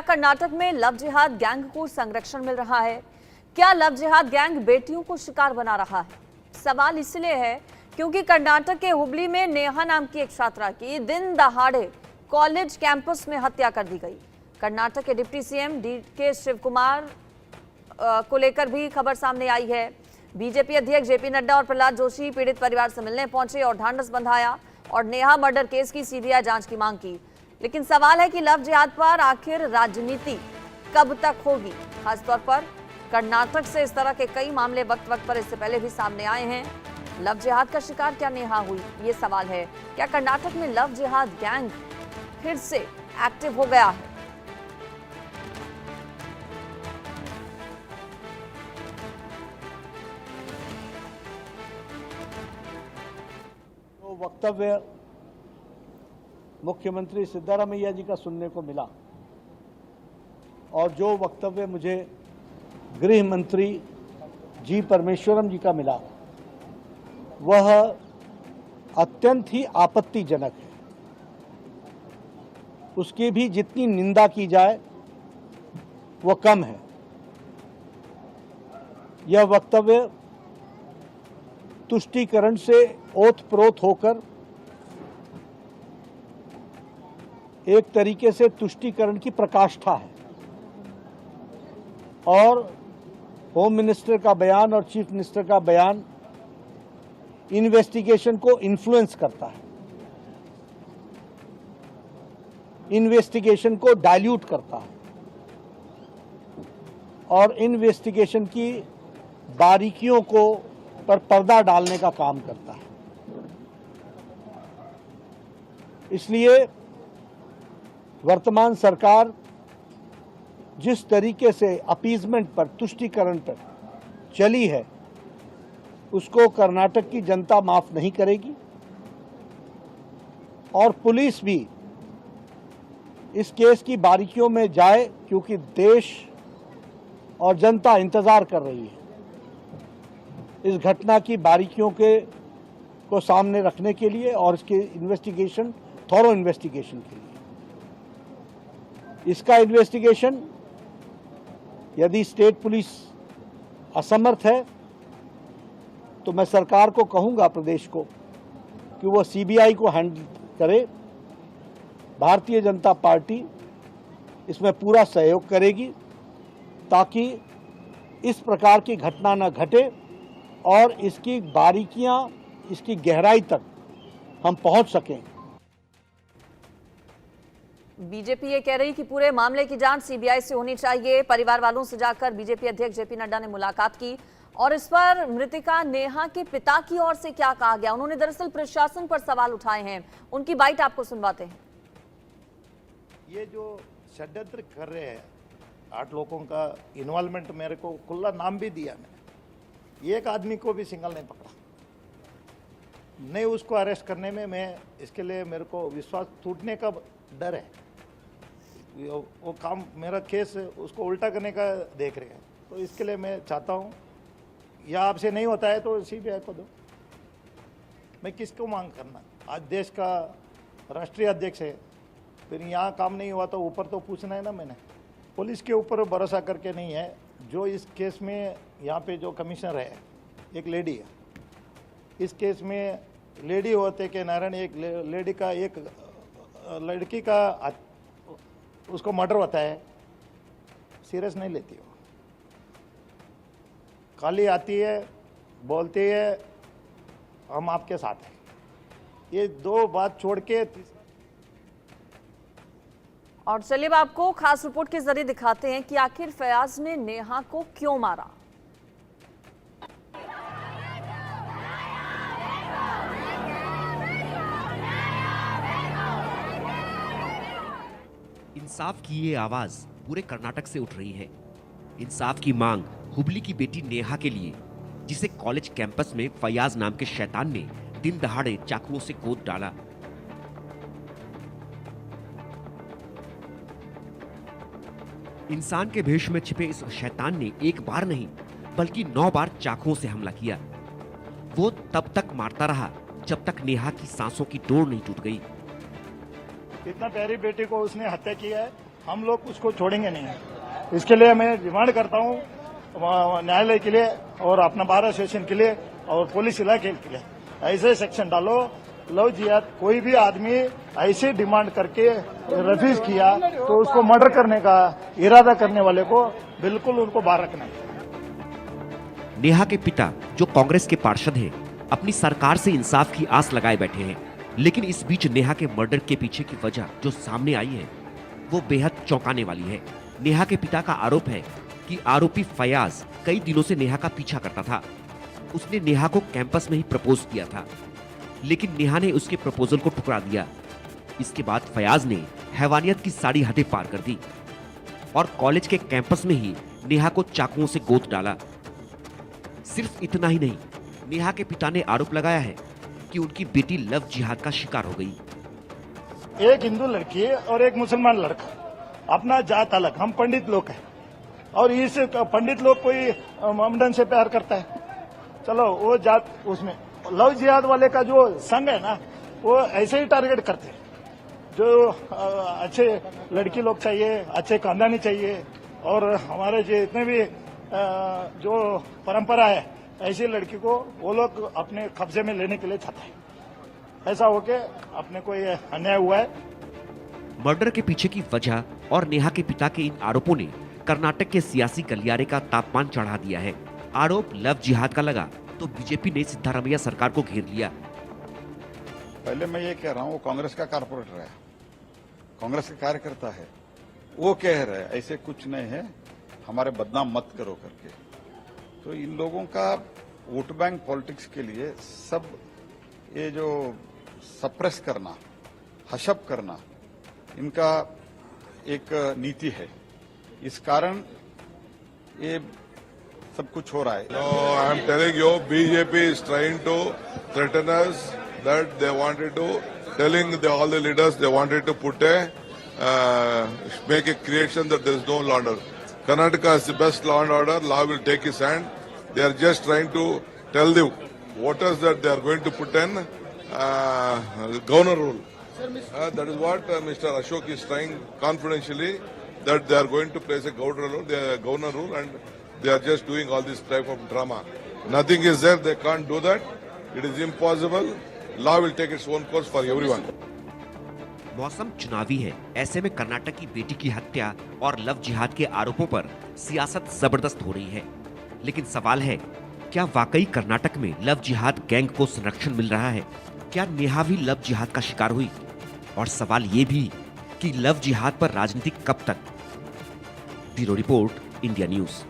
कर्नाटक में लव जिहाद गैंग को संरक्षण मिल रहा है? क्या लव जिहाद गैंग बेटियों को शिकार बना रहा है? सवाल इसलिए है क्योंकि कर्नाटक के हुबली में नेहा नाम की एक छात्रा की दिन दहाड़े कॉलेज कैंपस में हत्या कर दी गई। कर्नाटक के डिप्टी सीएम डीके शिव कुमार को लेकर भी खबर सामने आई है। बीजेपी अध्यक्ष जेपी नड्डा और प्रहलाद जोशी पीड़ित परिवार से मिलने पहुंचे और ढांढस बंधाया और नेहा मर्डर केस की सीबीआई जांच की मांग की। लेकिन सवाल है कि लव जिहाद पर आखिर राजनीति कब तक होगी? खासतौर पर कर्नाटक से इस तरह के कई मामले वक्त वक्त पर इससे पहले भी सामने आए हैं। लव जिहाद का शिकार क्या नेहा हुई, ये सवाल है। क्या कर्नाटक में लव जिहाद गैंग फिर से एक्टिव हो गया है? तो वक्तव्य मुख्यमंत्री सिद्धारमैया जी का सुनने को मिला और जो वक्तव्य मुझे गृह मंत्री जी परमेश्वरम जी का मिला वह अत्यंत ही आपत्तिजनक है। उसकी भी जितनी निंदा की जाए वह कम है। यह वक्तव्य तुष्टीकरण से ओतप्रोत होकर एक तरीके से तुष्टीकरण की प्रकाष्ठा है और होम मिनिस्टर का बयान और चीफ मिनिस्टर का बयान इन्वेस्टिगेशन को इन्फ्लुएंस करता है, इन्वेस्टिगेशन को डाइल्यूट करता है और इन्वेस्टिगेशन की बारीकियों को पर पर्दा डालने का काम करता है। इसलिए वर्तमान सरकार जिस तरीके से अपीजमेंट पर, तुष्टीकरण पर चली है उसको कर्नाटक की जनता माफ नहीं करेगी और पुलिस भी इस केस की बारीकियों में जाए क्योंकि देश और जनता इंतजार कर रही है इस घटना की बारीकियों को सामने रखने के लिए और इसके इन्वेस्टिगेशन, थॉरो इन्वेस्टिगेशन के लिए। इसका इन्वेस्टिगेशन यदि स्टेट पुलिस असमर्थ है तो मैं सरकार को कहूंगा, प्रदेश को, कि वो सीबीआई को हैंडल करे। भारतीय जनता पार्टी इसमें पूरा सहयोग करेगी ताकि इस प्रकार की घटना न घटे और इसकी बारीकियां, इसकी गहराई तक हम पहुंच सकें। बीजेपी ये कह रही कि पूरे मामले की जांच सीबीआई से होनी चाहिए। परिवार वालों से जाकर बीजेपी अध्यक्ष जेपी नड्डा ने मुलाकात की और इस पर मृतका नेहा के पिता की ओर से क्या कहा गया, उन्होंने दरअसल प्रशासन पर सवाल उठाए हैं। उनकी बाइट आपको सुनवाते हैं। ये जो षड्यंत्र कर रहे हैं 8 लोगों का इन्वॉल्वमेंट, मेरे को खुला नाम भी दिया मैंने, एक आदमी को भी सिंगल नहीं पकड़ा, नहीं उसको अरेस्ट करने में मैं इसके लिए मेरे को विश्वास टूटने का डर है। वो काम, मेरा केस उसको उल्टा करने का देख रहे हैं, तो इसके लिए मैं चाहता हूँ या आपसे नहीं होता है तो सीबीआई को दो। मैं किसको मांग करना, आज देश का राष्ट्रीय अध्यक्ष है, फिर यहाँ काम नहीं हुआ तो ऊपर तो पूछना है ना। मैंने पुलिस के ऊपर भरोसा करके नहीं है। जो इस केस में यहाँ पे जो कमिश्नर है एक लेडी है, इस केस में लेडी होते के नारायण, एक लेडी का, एक लड़की का उसको मर्डर होता है, सीरियस नहीं लेती हो, खाली आती है, बोलती है हम आपके साथ हैं। ये दो बात छोड़ के और चलिए अब आपको खास रिपोर्ट के जरिए दिखाते हैं कि आखिर फयाज ने नेहा को क्यों मारा। इंसाफ की ये आवाज पूरे कर्नाटक से उठ रही है। इंसाफ की मांग हुबली की बेटी नेहा के लिए, जिसे कॉलेज कैंपस में फयाज नाम के शैतान ने दिन दहाड़े चाकुओं से गोद डाला। इंसान के भेष में छिपे इस शैतान ने एक बार नहीं बल्कि 9 बार चाकुओं से हमला किया। वो तब तक मारता रहा जब तक नेहा की सांसों की डोर नहीं टूट गई। इतना प्यारी बेटी को उसने हत्या किया है हम लोग उसको छोड़ेंगे नहीं। इसके लिए मैं डिमांड करता हूँ न्यायालय के लिए और अपना बार एसोसिएशन के लिए और पुलिस इलाके के लिए, ऐसे सेक्शन डालो लव जिहाद। कोई भी आदमी ऐसे डिमांड करके रिफ्यूज किया तो उसको मर्डर करने का इरादा करने वाले को बिल्कुल उनको बाहर रखना है। नेहा के पिता जो कांग्रेस के पार्षद हैं, अपनी सरकार से इंसाफ की आस लगाए बैठे हैं, लेकिन इस बीच नेहा के मर्डर के पीछे की वजह जो सामने आई है वो बेहद चौंकाने वाली है। नेहा के पिता का आरोप है कि आरोपी फयाज कई दिनों से नेहा का पीछा करता था। उसने नेहा को कैंपस में ही प्रपोज किया था, लेकिन नेहा ने उसके प्रपोजल को ठुकरा दिया। इसके बाद फयाज ने हैवानियत की सारी हदें पार कर दी और कॉलेज के कैंपस में ही नेहा को चाकुओं से गोद डाला। सिर्फ इतना ही नहीं, नेहा के पिता ने आरोप लगाया है कि उनकी बेटी लव जिहाद का शिकार हो गई। एक हिंदू लड़की और एक मुसलमान लड़का, अपना जात अलग, हम पंडित लोग हैं और इस पंडित लोग कोई ममडन से प्यार करता है, चलो वो जात उसमें। लव जिहाद वाले का जो संघ है ना, वो ऐसे ही टारगेट करते हैं। जो अच्छे लड़की लोग चाहिए, अच्छे खानदानी चाहिए और हमारे जितने भी जो परंपरा है, ऐसी लड़की को वो लोग अपने कब्जे में लेने के लिए चाहते हैं। ऐसा होके अपने को ये अन्याय हुआ है। मर्डर के पीछे की वजह और नेहा के पिता के इन आरोपों ने कर्नाटक के सियासी गलियारे का तापमान चढ़ा दिया है। आरोप लव जिहाद का लगा तो बीजेपी ने सिद्धारमैया सरकार को घेर लिया। पहले मैं ये कह रहा हूँ, वो कांग्रेस का कारपोरेटर है, कांग्रेस का कार्यकर्ता है, वो कह रहे हैं ऐसे कुछ नहीं है, हमारे बदनाम मत करो करके। तो इन लोगों का वोट बैंक पॉलिटिक्स के लिए सब ये जो सप्रेस करना, हशप करना, इनका एक नीति है। इस कारण ये सब कुछ हो रहा है। No, I am telling you, BJP is trying to threaten us that they wanted to, telling all the leaders they wanted to put make a creation that there is no law and order. Karnataka is the best law and order. Law will take his hand. They are just trying to tell the voters that they are going to put in governor rule. That is what Mr. Ashok is trying confidentially, that they are going to place a governor rule, and they are just doing all this type of drama. Nothing is there. They can't do that. It is impossible. Law will take its own course for everyone. मौसम चुनावी है, ऐसे में कर्नाटक की बेटी की हत्या और लव जिहाद के आरोपों पर सियासत जबरदस्त हो रही है। लेकिन सवाल है, क्या वाकई कर्नाटक में लव जिहाद गैंग को संरक्षण मिल रहा है? क्या नेहा भी लव जिहाद का शिकार हुई? और सवाल ये भी कि लव जिहाद पर राजनीति कब तक? Bureau report, India news.